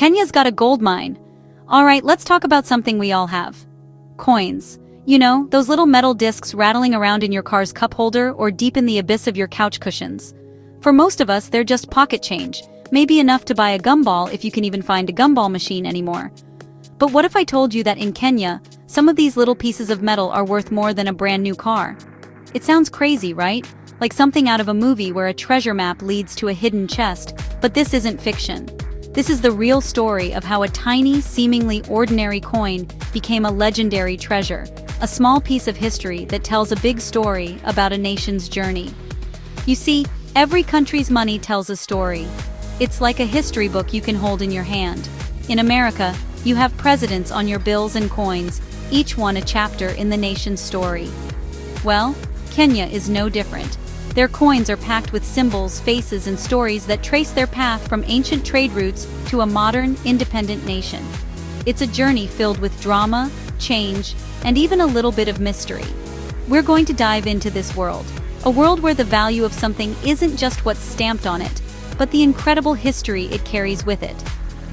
Kenya's got a gold mine. Alright, let's talk about something we all have. Coins. You know, those little metal discs rattling around in your car's cup holder or deep in the abyss of your couch cushions. For most of us, they're just pocket change, maybe enough to buy a gumball if you can even find a gumball machine anymore. But what if I told you that in Kenya, some of these little pieces of metal are worth more than a brand new car? It sounds crazy, right? Like something out of a movie where a treasure map leads to a hidden chest, but this isn't fiction. This is the real story of how a tiny, seemingly ordinary coin became a legendary treasure, a small piece of history that tells a big story about a nation's journey. You see, every country's money tells a story. It's like a history book you can hold in your hand. In America, you have presidents on your bills and coins, each one a chapter in the nation's story. Well, Kenya is no different. Their coins are packed with symbols, faces, and stories that trace their path from ancient trade routes to a modern, independent nation. It's a journey filled with drama, change, and even a little bit of mystery. We're going to dive into this world, a world where the value of something isn't just what's stamped on it, but the incredible history it carries with it.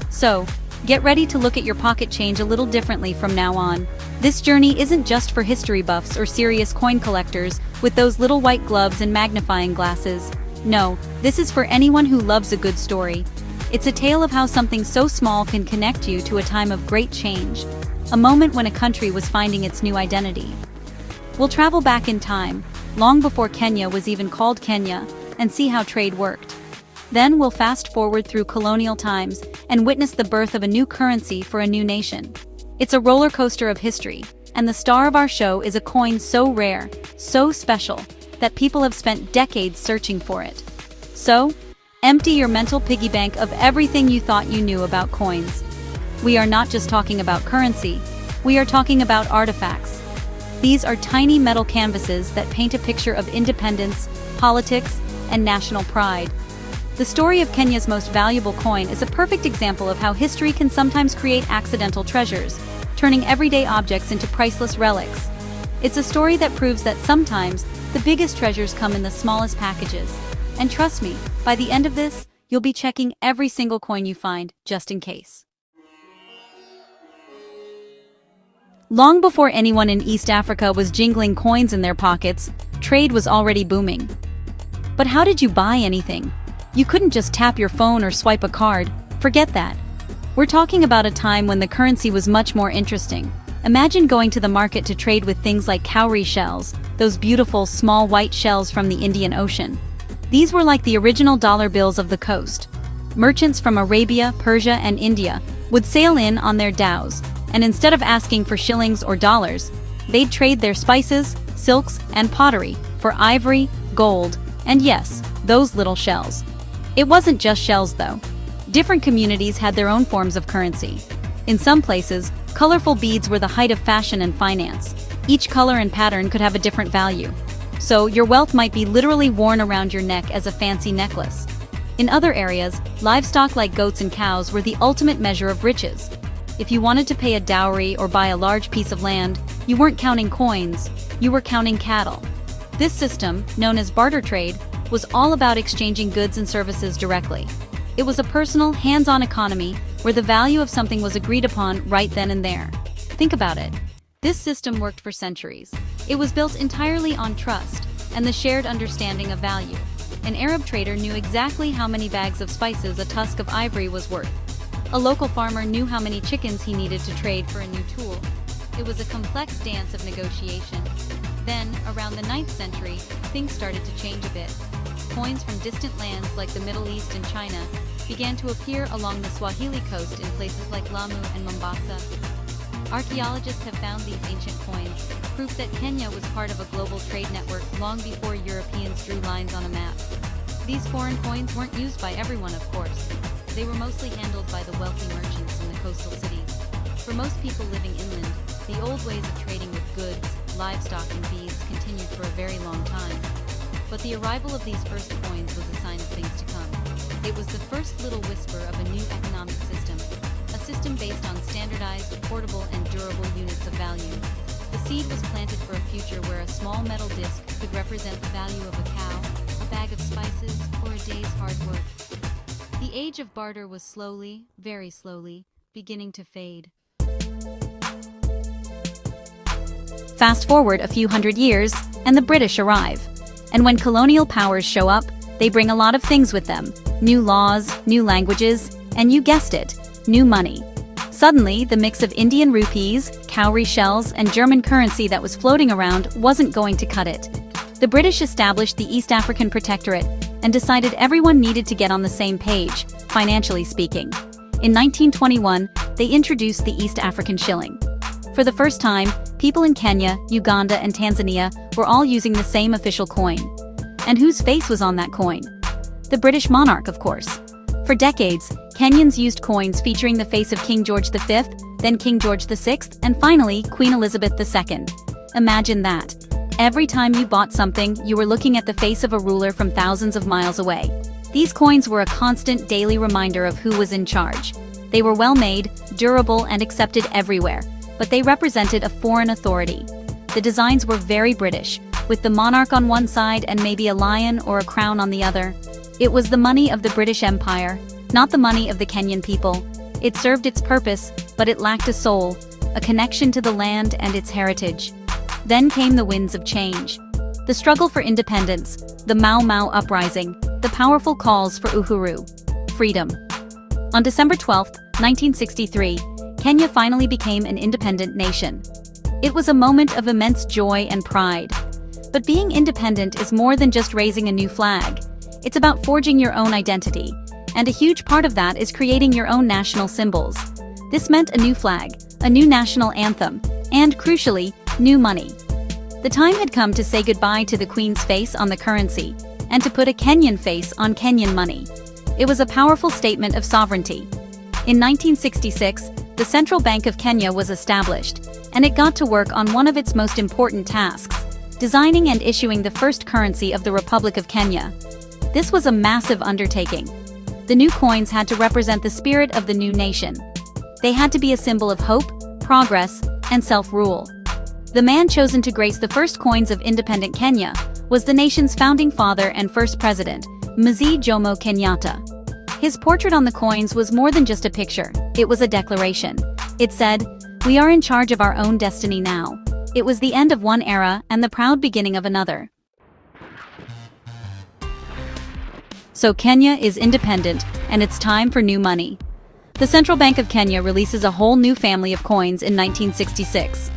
So, get ready to look at your pocket change a little differently from now on. This journey isn't just for history buffs or serious coin collectors with those little white gloves and magnifying glasses. No, this is for anyone who loves a good story. It's a tale of how something so small can connect you to a time of great change, a moment when a country was finding its new identity. We'll travel back in time, long before Kenya was even called Kenya, and see how trade worked. Then we'll fast forward through colonial times and witness the birth of a new currency for a new nation. It's a roller coaster of history, and the star of our show is a coin so rare, so special, that people have spent decades searching for it. So, empty your mental piggy bank of everything you thought you knew about coins. We are not just talking about currency, we are talking about artifacts. These are tiny metal canvases that paint a picture of independence, politics, and national pride. The story of Kenya's most valuable coin is a perfect example of how history can sometimes create accidental treasures, turning everyday objects into priceless relics. It's a story that proves that sometimes the biggest treasures come in the smallest packages. And trust me, by the end of this, you'll be checking every single coin you find, just in case. Long before anyone in East Africa was jingling coins in their pockets, trade was already booming. But how did you buy anything? You couldn't just tap your phone or swipe a card. Forget that. We're talking about a time when the currency was much more interesting. Imagine going to the market to trade with things like cowrie shells, those beautiful small white shells from the Indian Ocean. These were like the original dollar bills of the coast. Merchants from Arabia, Persia, and India would sail in on their dhows, and instead of asking for shillings or dollars, they'd trade their spices, silks, and pottery for ivory, gold, and yes, those little shells. It wasn't just shells though. Different communities had their own forms of currency. In some places, colorful beads were the height of fashion and finance. Each color and pattern could have a different value. So your wealth might be literally worn around your neck as a fancy necklace. In other areas, livestock like goats and cows were the ultimate measure of riches. If you wanted to pay a dowry or buy a large piece of land, you weren't counting coins, you were counting cattle. This system, known as barter trade, was all about exchanging goods and services directly. It was a personal, hands-on economy where the value of something was agreed upon right then and there. Think about it. This system worked for centuries. It was built entirely on trust and the shared understanding of value. An Arab trader knew exactly how many bags of spices a tusk of ivory was worth. A local farmer knew how many chickens he needed to trade for a new tool. It was a complex dance of negotiation. Then, around the 9th century, things started to change a bit. Coins from distant lands like the Middle East and China began to appear along the Swahili coast in places like Lamu and Mombasa. Archaeologists have found these ancient coins, proof that Kenya was part of a global trade network long before Europeans drew lines on a map. These foreign coins weren't used by everyone, of course. They were mostly handled by the wealthy merchants in the coastal cities. For most people living inland, the old ways of trading with goods, livestock, and beads continued for a very long time. But the arrival of these first coins was a sign of things to come. It was the first little whisper of a new economic system, a system based on standardized, portable, and durable units of value. The seed was planted for a future where a small metal disc could represent the value of a cow, a bag of spices, or a day's hard work. The age of barter was slowly, very slowly, beginning to fade. Fast forward a few hundred years, and the British arrive. And when colonial powers show up, they bring a lot of things with them. New laws, new languages, and you guessed it, new money. Suddenly, the mix of Indian rupees, cowrie shells, and German currency that was floating around wasn't going to cut it. The British established the East African Protectorate and decided everyone needed to get on the same page, financially speaking. In 1921, they introduced the East African shilling. For the first time, people in Kenya, Uganda, and Tanzania were all using the same official coin. And whose face was on that coin? The British monarch, of course. For decades, Kenyans used coins featuring the face of King George V, then King George VI, and finally Queen Elizabeth II. Imagine that. Every time you bought something, you were looking at the face of a ruler from thousands of miles away. These coins were a constant daily reminder of who was in charge. They were well-made, durable, and accepted everywhere, but they represented a foreign authority. The designs were very British, with the monarch on one side and maybe a lion or a crown on the other. It was the money of the British Empire, not the money of the Kenyan people. It served its purpose, but it lacked a soul, a connection to the land and its heritage. Then came the winds of change. The struggle for independence, the Mau Mau uprising, the powerful calls for uhuru, freedom. On December 12, 1963, Kenya finally became an independent nation. It was a moment of immense joy and pride. But being independent is more than just raising a new flag. It's about forging your own identity, and a huge part of that is creating your own national symbols. This meant a new flag, a new national anthem, and, crucially, new money. The time had come to say goodbye to the Queen's face on the currency, and to put a Kenyan face on Kenyan money. It was a powerful statement of sovereignty. In 1966, the Central Bank of Kenya was established, and it got to work on one of its most important tasks, designing and issuing the first currency of the Republic of Kenya. This was a massive undertaking. The new coins had to represent the spirit of the new nation. They had to be a symbol of hope, progress, and self-rule. The man chosen to grace the first coins of independent Kenya was the nation's founding father and first president, Mzee Jomo Kenyatta. His portrait on the coins was more than just a picture, it was a declaration. It said, "We are in charge of our own destiny now." It was the end of one era and the proud beginning of another. So Kenya is independent, and it's time for new money. The Central Bank of Kenya releases a whole new family of coins in 1966.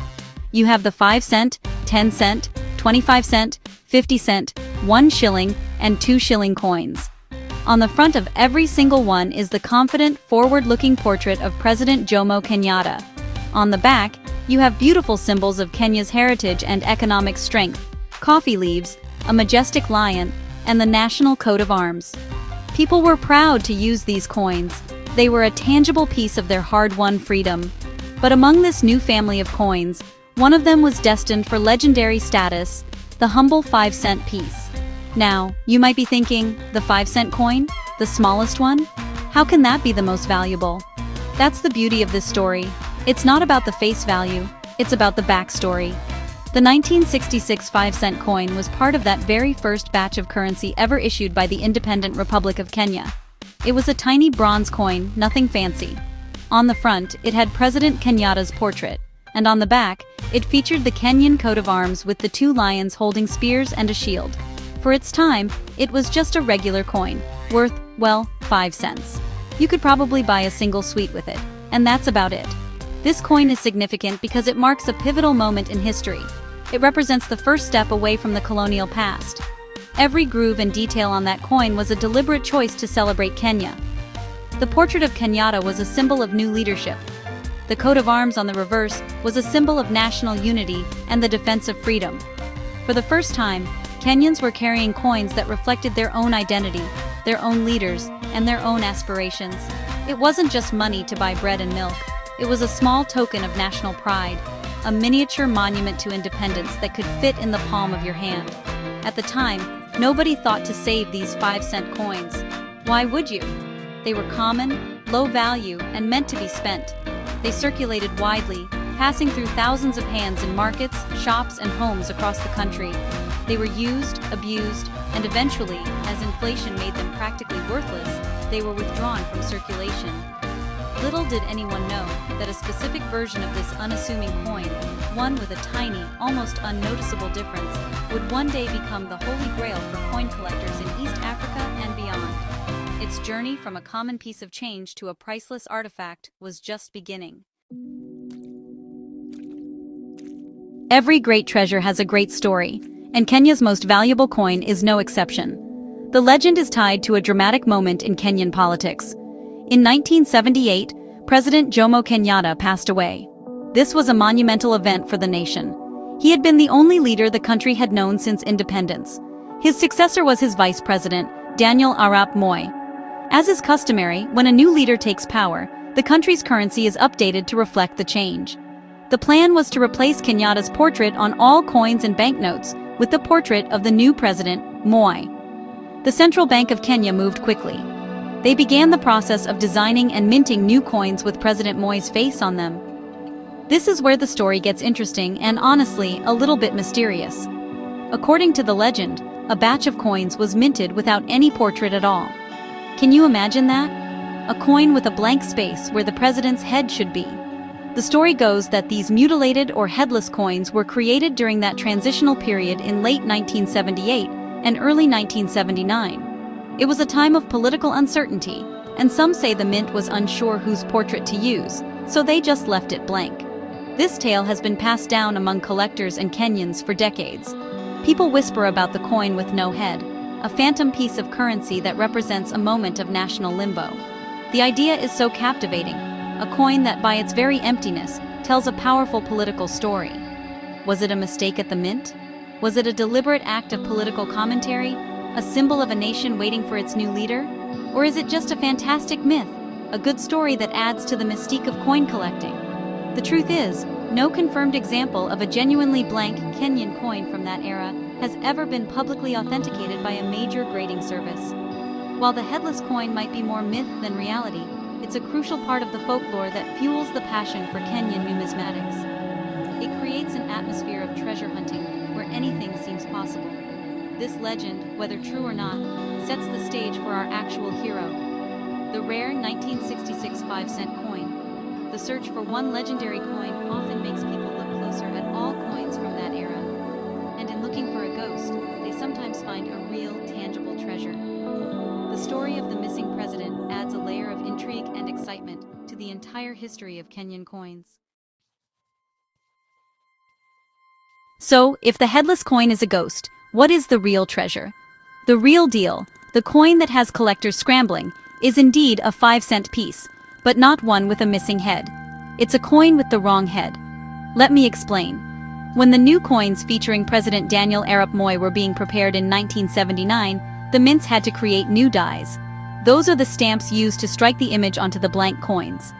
You have the 5 cent, 10 cent, 25 cent, 50 cent, 1 shilling, and 2 shilling coins. On the front of every single one is the confident, forward-looking portrait of President Jomo Kenyatta. On the back, you have beautiful symbols of Kenya's heritage and economic strength, coffee leaves, a majestic lion, and the national coat of arms. People were proud to use these coins. They were a tangible piece of their hard-won freedom. But among this new family of coins, one of them was destined for legendary status, the humble 5-cent piece. Now, you might be thinking, the 5-cent coin? The smallest one? How can that be the most valuable? That's the beauty of this story. It's not about the face value, it's about the backstory. The 1966 5-cent coin was part of that very first batch of currency ever issued by the independent Republic of Kenya. It was a tiny bronze coin, nothing fancy. On the front, it had President Kenyatta's portrait, and on the back, it featured the Kenyan coat of arms with the 2 lions holding spears and a shield. For its time, it was just a regular coin, worth, well, 5 cents. You could probably buy a single sweet with it, and that's about it. This coin is significant because it marks a pivotal moment in history. It represents the first step away from the colonial past. Every groove and detail on that coin was a deliberate choice to celebrate Kenya. The portrait of Kenyatta was a symbol of new leadership. The coat of arms on the reverse was a symbol of national unity and the defense of freedom. For the first time, Kenyans were carrying coins that reflected their own identity, their own leaders, and their own aspirations. It wasn't just money to buy bread and milk. It was a small token of national pride, a miniature monument to independence that could fit in the palm of your hand. At the time, nobody thought to save these 5-cent coins. Why would you? They were common, low value, and meant to be spent. They circulated widely, passing through thousands of hands in markets, shops, and homes across the country. They were used, abused, and eventually, as inflation made them practically worthless, they were withdrawn from circulation. Little did anyone know that a specific version of this unassuming coin, one with a tiny, almost unnoticeable difference, would one day become the holy grail for coin collectors in East Africa and beyond. Its journey from a common piece of change to a priceless artifact was just beginning. Every great treasure has a great story, and Kenya's most valuable coin is no exception. The legend is tied to a dramatic moment in Kenyan politics. In 1978, President Jomo Kenyatta passed away. This was a monumental event for the nation. He had been the only leader the country had known since independence. His successor was his vice president, Daniel Arap Moi. As is customary, when a new leader takes power, the country's currency is updated to reflect the change. The plan was to replace Kenyatta's portrait on all coins and banknotes with the portrait of the new president, Moi. The Central Bank of Kenya moved quickly. They began the process of designing and minting new coins with President Moi's face on them. This is where the story gets interesting and, honestly, a little bit mysterious. According to the legend, a batch of coins was minted without any portrait at all. Can you imagine that? A coin with a blank space where the president's head should be. The story goes that these mutilated or headless coins were created during that transitional period in late 1978 and early 1979. It was a time of political uncertainty, and some say the mint was unsure whose portrait to use, so they just left it blank. This tale has been passed down among collectors and Kenyans for decades. People whisper about the coin with no head, a phantom piece of currency that represents a moment of national limbo. The idea is so captivating, a coin that by its very emptiness tells a powerful political story. Was it a mistake at the mint? Was it a deliberate act of political commentary? A symbol of a nation waiting for its new leader? Or is it just a fantastic myth, a good story that adds to the mystique of coin collecting? The truth is, no confirmed example of a genuinely blank Kenyan coin from that era has ever been publicly authenticated by a major grading service. While the headless coin might be more myth than reality, it's a crucial part of the folklore that fuels the passion for Kenyan numismatics. It creates an atmosphere of treasure hunting where anything seems possible. This legend, whether true or not, sets the stage for our actual hero, the rare 1966 5-cent coin. The search for one legendary coin often makes people look closer at all coins from that era. And in looking for a ghost, they sometimes find a real, tangible treasure. The story of the missing president adds a layer of intrigue and excitement to the entire history of Kenyan coins. So, if the headless coin is a ghost, what is the real treasure? The real deal, the coin that has collectors scrambling, is indeed a 5-cent piece, but not one with a missing head. It's a coin with the wrong head. Let me explain. When the new coins featuring President Daniel Arap Moi were being prepared in 1979, the mints had to create new dies. Those are the stamps used to strike the image onto the blank coins.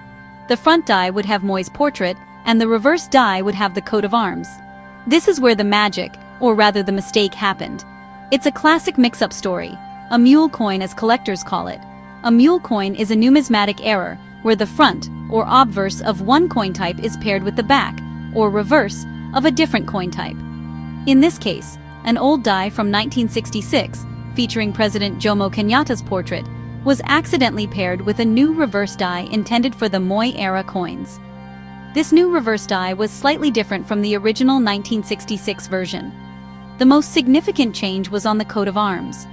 The front die would have Moi's portrait, and the reverse die would have the coat of arms. This is where the magic, or rather the mistake, happened. It's a classic mix-up story, a mule coin as collectors call it. A mule coin is a numismatic error, where the front, or obverse of one coin type is paired with the back, or reverse, of a different coin type. In this case, an old die from 1966, featuring President Jomo Kenyatta's portrait, was accidentally paired with a new reverse die intended for the Moi-era coins. This new reverse die was slightly different from the original 1966 version. The most significant change was on the coat of arms.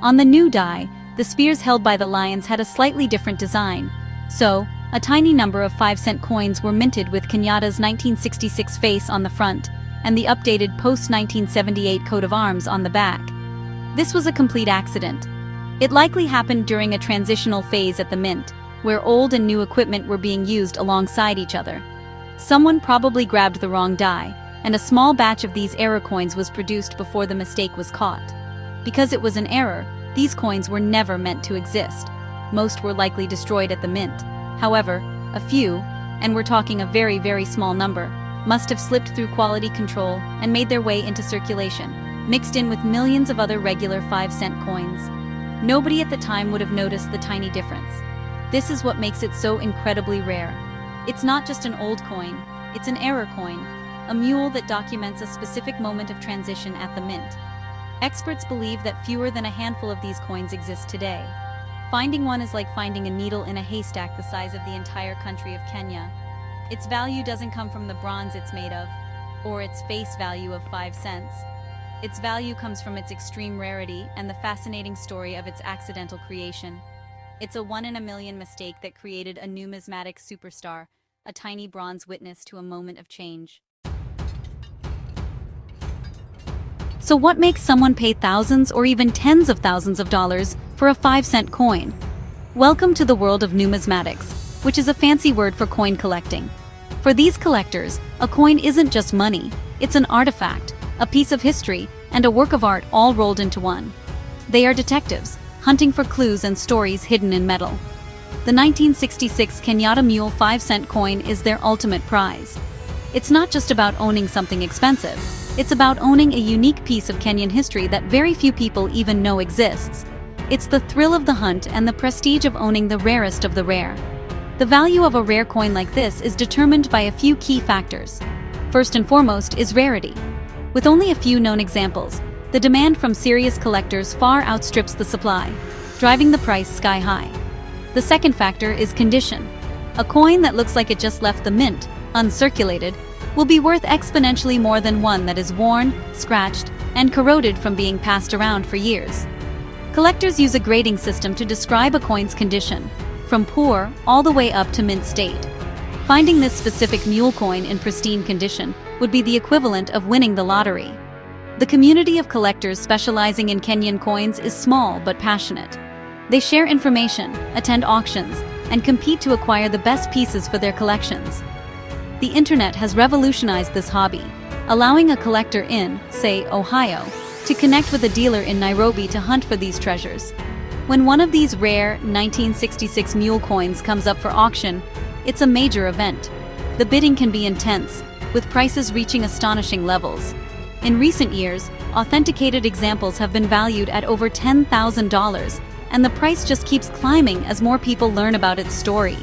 On the new die, the spears held by the lions had a slightly different design, so a tiny number of 5-cent coins were minted with Kenyatta's 1966 face on the front and the updated post-1978 coat of arms on the back. This was a complete accident. It likely happened during a transitional phase at the mint, where old and new equipment were being used alongside each other. Someone probably grabbed the wrong die, and a small batch of these error coins was produced before the mistake was caught. Because it was an error, these coins were never meant to exist. Most were likely destroyed at the mint. However, a few, and we're talking a very, very small number, must have slipped through quality control and made their way into circulation, mixed in with millions of other regular 5-cent coins. Nobody at the time would have noticed the tiny difference. This is what makes it so incredibly rare. It's not just an old coin, it's an error coin, a mule that documents a specific moment of transition at the mint. Experts believe that fewer than a handful of these coins exist today. Finding one is like finding a needle in a haystack the size of the entire country of Kenya. Its value doesn't come from the bronze it's made of, or its face value of 5 cents. Its value comes from its extreme rarity and the fascinating story of its accidental creation. It's a 1 in a million mistake that created a numismatic superstar, a tiny bronze witness to a moment of change. So what makes someone pay thousands or even tens of thousands of dollars for a 5-cent coin? Welcome to the world of numismatics, which is a fancy word for coin collecting. For these collectors, a coin isn't just money, it's an artifact, a piece of history, and a work of art all rolled into one. They are detectives, hunting for clues and stories hidden in metal. The 1966 Kenyatta Mule 5-cent coin is their ultimate prize. It's not just about owning something expensive, it's about owning a unique piece of Kenyan history that very few people even know exists. It's the thrill of the hunt and the prestige of owning the rarest of the rare. The value of a rare coin like this is determined by a few key factors. First and foremost is rarity. With only a few known examples, the demand from serious collectors far outstrips the supply, driving the price sky high. The second factor is condition. A coin that looks like it just left the mint, uncirculated, will be worth exponentially more than one that is worn, scratched, and corroded from being passed around for years. Collectors use a grading system to describe a coin's condition, from poor all the way up to mint state. Finding this specific mule coin in pristine condition would be the equivalent of winning the lottery. The community of collectors specializing in Kenyan coins is small but passionate. They share information, attend auctions, and compete to acquire the best pieces for their collections. The internet has revolutionized this hobby, allowing a collector in, say, Ohio, to connect with a dealer in Nairobi to hunt for these treasures. When one of these rare 1966 mule coins comes up for auction, it's a major event. The bidding can be intense, with prices reaching astonishing levels. In recent years, authenticated examples have been valued at over $10,000, and the price just keeps climbing as more people learn about its story.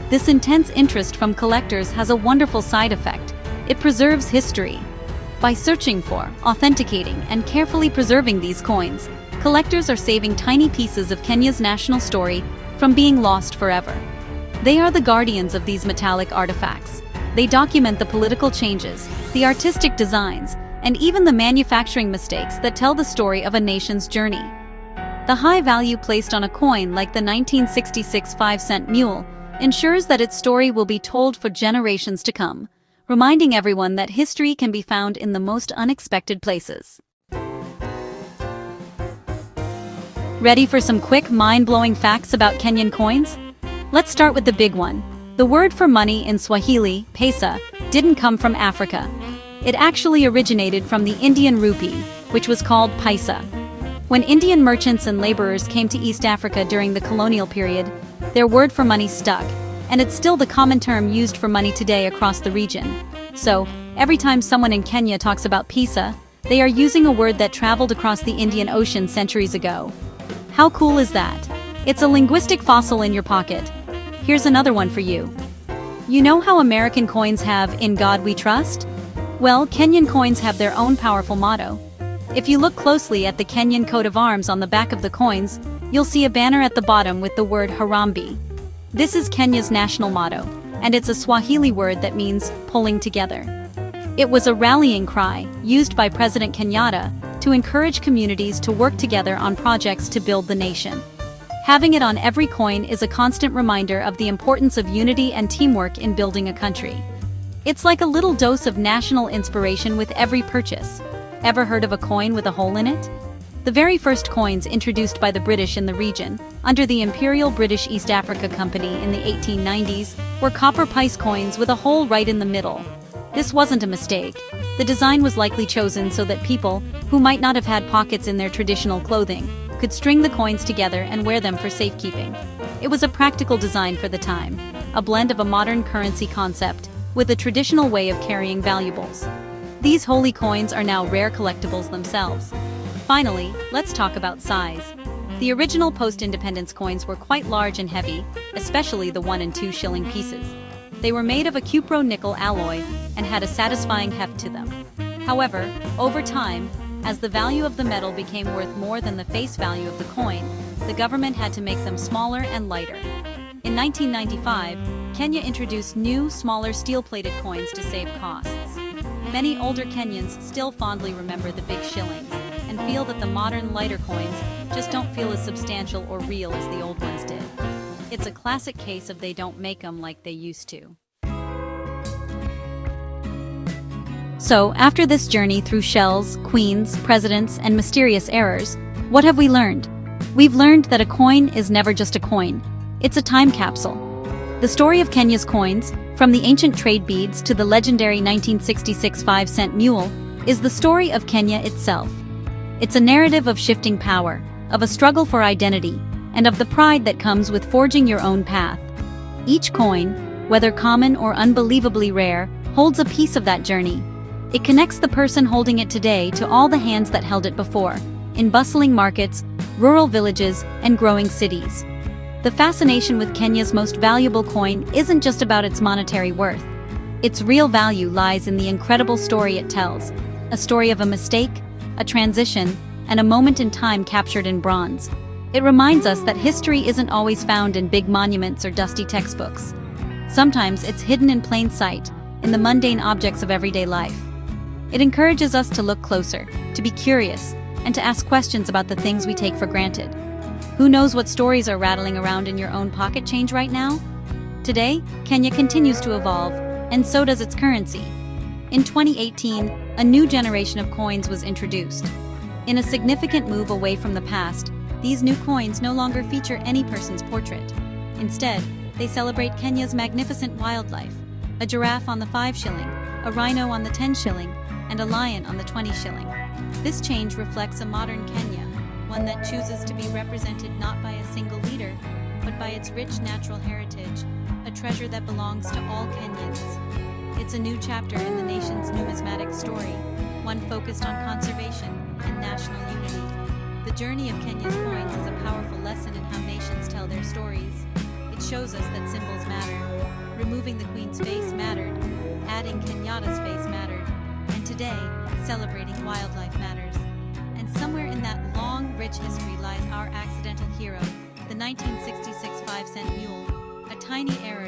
This intense interest from collectors has a wonderful side effect. It preserves history. By searching for, authenticating, and carefully preserving these coins, collectors are saving tiny pieces of Kenya's national story from being lost forever. They are the guardians of these metallic artifacts. They document the political changes, the artistic designs, and even the manufacturing mistakes that tell the story of a nation's journey. The high value placed on a coin like the 1966 5-cent mule ensures that its story will be told for generations to come, reminding everyone that history can be found in the most unexpected places. Ready for some quick, mind-blowing facts about Kenyan coins? Let's start with the big one. The word for money in Swahili, pesa, didn't come from Africa. It actually originated from the Indian rupee, which was called paisa. When Indian merchants and laborers came to East Africa during the colonial period, their word for money stuck, and it's still the common term used for money today across the region. So, every time someone in Kenya talks about pesa, they are using a word that traveled across the Indian Ocean centuries ago. How cool is that? It's a linguistic fossil in your pocket. Here's another one for you. You know how American coins have "In God We Trust"? Well, Kenyan coins have their own powerful motto. If you look closely at the Kenyan coat of arms on the back of the coins, you'll see a banner at the bottom with the word Harambee. This is Kenya's national motto, and it's a Swahili word that means pulling together. It was a rallying cry used by President Kenyatta to encourage communities to work together on projects to build the nation. Having it on every coin is a constant reminder of the importance of unity and teamwork in building a country. It's like a little dose of national inspiration with every purchase. Ever heard of a coin with a hole in it? The very first coins introduced by the British in the region, under the Imperial British East Africa Company in the 1890s, were copper pice coins with a hole right in the middle. This wasn't a mistake. The design was likely chosen so that people, who might not have had pockets in their traditional clothing, could string the coins together and wear them for safekeeping. It was a practical design for the time, a blend of a modern currency concept with a traditional way of carrying valuables. These holy coins are now rare collectibles themselves. Finally, let's talk about size. The original post-independence coins were quite large and heavy, especially the 1 and 2 shilling pieces. They were made of a cupro-nickel alloy and had a satisfying heft to them. However, over time, as the value of the metal became worth more than the face value of the coin, the government had to make them smaller and lighter. In 1995, Kenya introduced new, smaller steel-plated coins to save costs. Many older Kenyans still fondly remember the big shillings and feel that the modern, lighter coins just don't feel as substantial or real as the old ones did. It's a classic case of they don't make them like they used to. So, after this journey through shells, queens, presidents, and mysterious errors, what have we learned? We've learned that a coin is never just a coin. It's a time capsule. The story of Kenya's coins, from the ancient trade beads to the legendary 1966 5-cent mule, is the story of Kenya itself. It's a narrative of shifting power, of a struggle for identity, and of the pride that comes with forging your own path. Each coin, whether common or unbelievably rare, holds a piece of that journey. It connects the person holding it today to all the hands that held it before, in bustling markets, rural villages, and growing cities. The fascination with Kenya's most valuable coin isn't just about its monetary worth. Its real value lies in the incredible story it tells, a story of a mistake, a transition, and a moment in time captured in bronze. It reminds us that history isn't always found in big monuments or dusty textbooks. Sometimes it's hidden in plain sight, in the mundane objects of everyday life. It encourages us to look closer, to be curious, and to ask questions about the things we take for granted. Who knows what stories are rattling around in your own pocket change right now? Today, Kenya continues to evolve, and so does its currency. In 2018, a new generation of coins was introduced. In a significant move away from the past, these new coins no longer feature any person's portrait. Instead, they celebrate Kenya's magnificent wildlife: a giraffe on the 5 shilling, a rhino on the 10 shilling, and a lion on the 20 shilling. This change reflects a modern Kenya, one that chooses to be represented not by a single leader, but by its rich natural heritage, a treasure that belongs to all Kenyans. It's a new chapter in the nation's numismatic story, one focused on conservation and national unity. The journey of Kenya's coins is a powerful lesson in how nations tell their stories. It shows us that symbols matter. Removing the Queen's face mattered, adding Kenyatta's face mattered, and today, celebrating wildlife matters. And somewhere in that long, rich history lies our accidental hero, the 1966 5-cent mule, a tiny error